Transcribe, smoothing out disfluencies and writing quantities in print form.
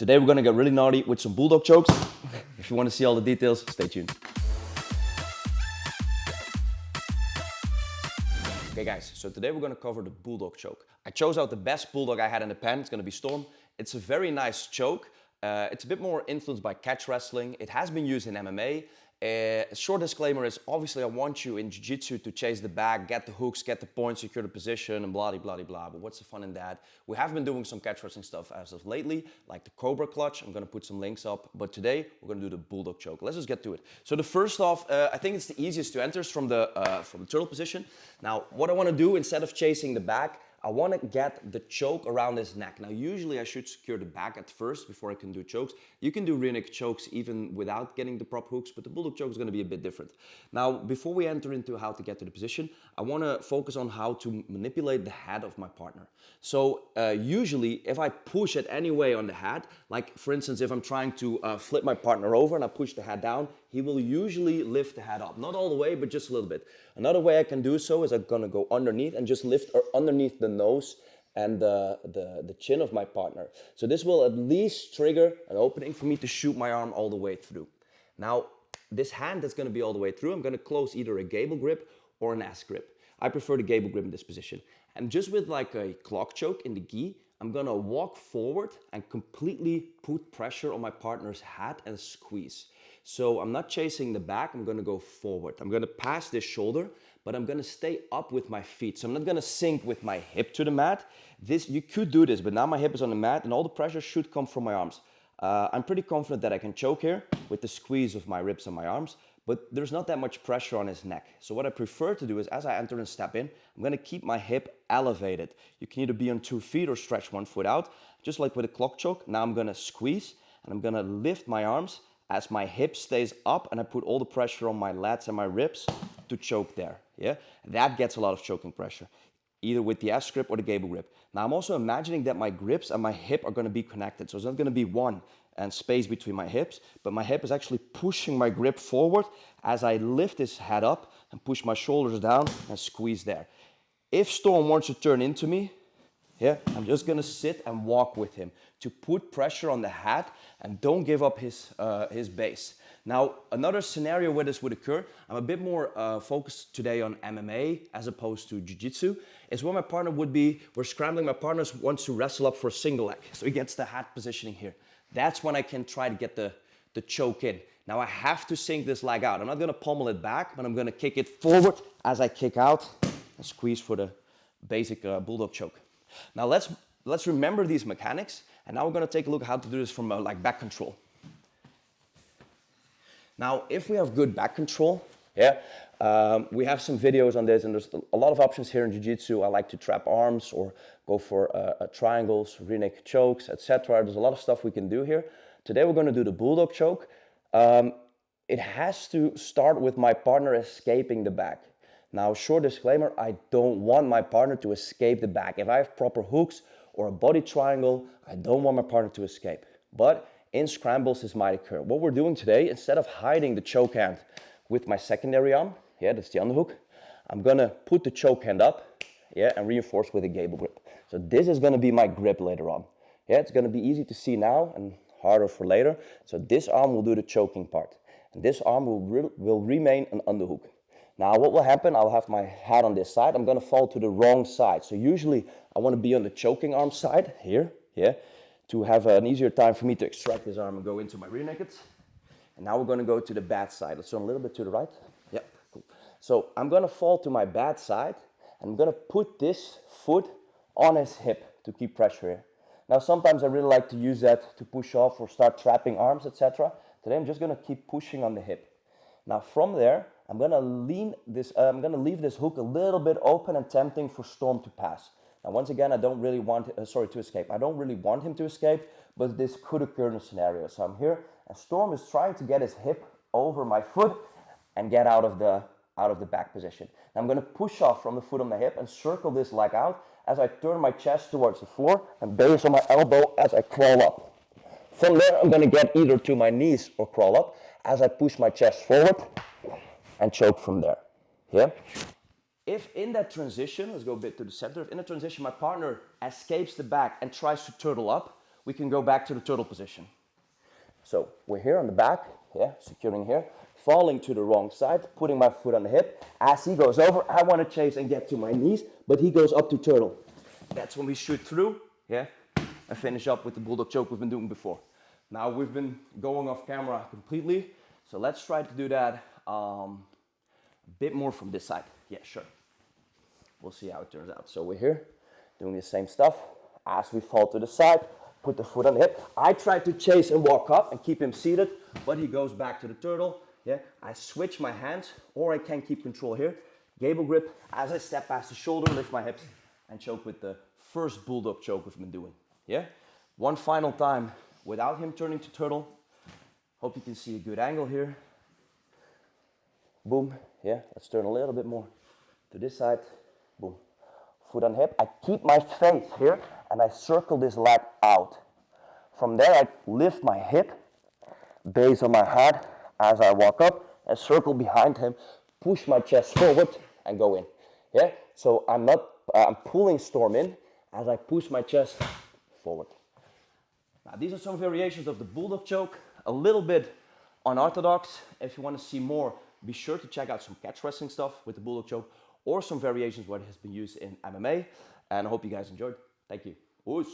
Today we're gonna get really naughty with some bulldog chokes. If you want to see all the details, stay tuned. Okay guys, so today we're gonna cover the bulldog choke. I chose out the best bulldog I had in the pen. It's gonna be Storm. It's a very nice choke. It's a bit more influenced by catch wrestling. It has been used in MMA. A short disclaimer is obviously I want you in jiu-jitsu to chase the bag, get the hooks, get the points, secure the position, and blah, blah, blah, but what's the fun in that? We have been doing some catch wrestling stuff as of lately, like the Cobra clutch. I'm gonna put some links up, but today we're gonna do the bulldog choke. Let's just get to it. So the first off, I think it's the easiest to enter is from the turtle position. Now, what I wanna do instead of chasing the bag, I want to get the choke around his neck. Now, usually I should secure the back at first before I can do chokes. You can do rear neck chokes even without getting the prop hooks, but the bulldog choke is going to be a bit different. Now, before we enter into how to get to the position, I want to focus on how to manipulate the head of my partner. So usually if I push it any way on the head, like for instance, if I'm trying to flip my partner over and I push the head down, he will usually lift the head up. Not all the way, but just a little bit. Another way I can do so is I'm gonna go underneath and just lift underneath the nose and the chin of my partner. So this will at least trigger an opening for me to shoot my arm all the way through. Now, this hand that's gonna be all the way through, I'm gonna close either a gable grip or an ass grip. I prefer the gable grip in this position. And just with like a clock choke in the gi, I'm gonna walk forward and completely put pressure on my partner's head and squeeze. So I'm not chasing the back, I'm gonna go forward. I'm gonna pass this shoulder, but I'm gonna stay up with my feet. So I'm not gonna sink with my hip to the mat. You could do this, but now my hip is on the mat and all the pressure should come from my arms. I'm pretty confident that I can choke here with the squeeze of my ribs and my arms, but there's not that much pressure on his neck. So what I prefer to do is as I enter and step in, I'm gonna keep my hip elevated. You can either be on 2 feet or stretch 1 foot out, just like with a clock choke. Now I'm gonna squeeze and I'm gonna lift my arms as my hip stays up and I put all the pressure on my lats and my ribs to choke there, yeah? That gets a lot of choking pressure, either with the ass grip or the gable grip. Now I'm also imagining that my grips and my hip are gonna be connected. So it's not gonna be one and space between my hips, but my hip is actually pushing my grip forward as I lift his head up and push my shoulders down and squeeze there. If Storm wants to turn into me, yeah, I'm just gonna sit and walk with him to put pressure on the head and don't give up his base. Now, another scenario where this would occur, I'm a bit more focused today on MMA as opposed to jiu-jitsu, is where my partner would be, we're scrambling, my partner wants to wrestle up for a single leg. So he gets the head positioning here. That's when I can try to get the choke in. Now I have to sink this leg out. I'm not gonna pummel it back, but I'm gonna kick it forward as I kick out and squeeze for the basic bulldog choke. Now let's remember these mechanics, and now we're gonna take a look at how to do this from like back control. Now, if we have good back control, yeah, we have some videos on this, and there's a lot of options here in jiu-jitsu. I like to trap arms or go for triangles, rear neck chokes, etc. There's a lot of stuff we can do here. Today we're gonna do the bulldog choke. It has to start with my partner escaping the back. Now, short disclaimer, I don't want my partner to escape the back. If I have proper hooks or a body triangle, I don't want my partner to escape. But in scrambles, this might occur. What we're doing today, instead of hiding the choke hand with my secondary arm, yeah, that's the underhook, I'm gonna put the choke hand up, yeah, and reinforce with a gable grip. So this is gonna be my grip later on. Yeah, it's gonna be easy to see now and harder for later. So this arm will do the choking part. And this arm will remain an underhook. Now what will happen, I'll have my head on this side, I'm gonna fall to the wrong side. So usually I wanna be on the choking arm side, here, yeah, to have an easier time for me to extract this arm and go into my rear naked. And now we're gonna go to the bad side. Let's turn a little bit to the right. Yep, cool. So I'm gonna fall to my bad side, and I'm gonna put this foot on his hip to keep pressure here. Now sometimes I really like to use that to push off or start trapping arms, etc. Today I'm just gonna keep pushing on the hip. Now from there, I'm gonna leave this hook a little bit open and tempting for Storm to pass. Now once again, I don't really want, to escape. I don't really want him to escape, but this could occur in a scenario. So I'm here, and Storm is trying to get his hip over my foot and get out of the back position. Now I'm gonna push off from the foot on the hip and circle this leg out as I turn my chest towards the floor and base on my elbow as I crawl up. From there, I'm gonna get either to my knees or crawl up as I push my chest forward and choke from there, yeah? If in that transition, let's go a bit to the center, if in the transition my partner escapes the back and tries to turtle up, we can go back to the turtle position. So we're here on the back, yeah, securing here, falling to the wrong side, putting my foot on the hip. As he goes over, I want to chase and get to my knees, but he goes up to turtle. That's when we shoot through, yeah, and finish up with the bulldog choke we've been doing before. Now we've been going off camera completely, so let's try to do that a bit more from this side. Yeah, sure. We'll see how it turns out. So we're here, doing the same stuff. As we fall to the side, put the foot on the hip. I try to chase and walk up and keep him seated, but he goes back to the turtle. Yeah, I switch my hands, or I can keep control here. Gable grip, as I step past the shoulder, lift my hips, and choke with the first bulldog choke we've been doing. Yeah, one final time without him turning to turtle. Hope you can see a good angle here. Boom, yeah, let's turn a little bit more to this side. Boom, foot on hip. I keep my face here, and I circle this leg out. From there, I lift my hip, base on my head as I walk up, and circle behind him, push my chest forward, and go in. Yeah, so I'm pulling storm in as I push my chest forward. Now, these are some variations of the bulldog choke, a little bit unorthodox. If you want to see more, be sure to check out some catch wrestling stuff with the bulldog choke, or some variations where it has been used in MMA. And I hope you guys enjoyed. Thank you. Oos.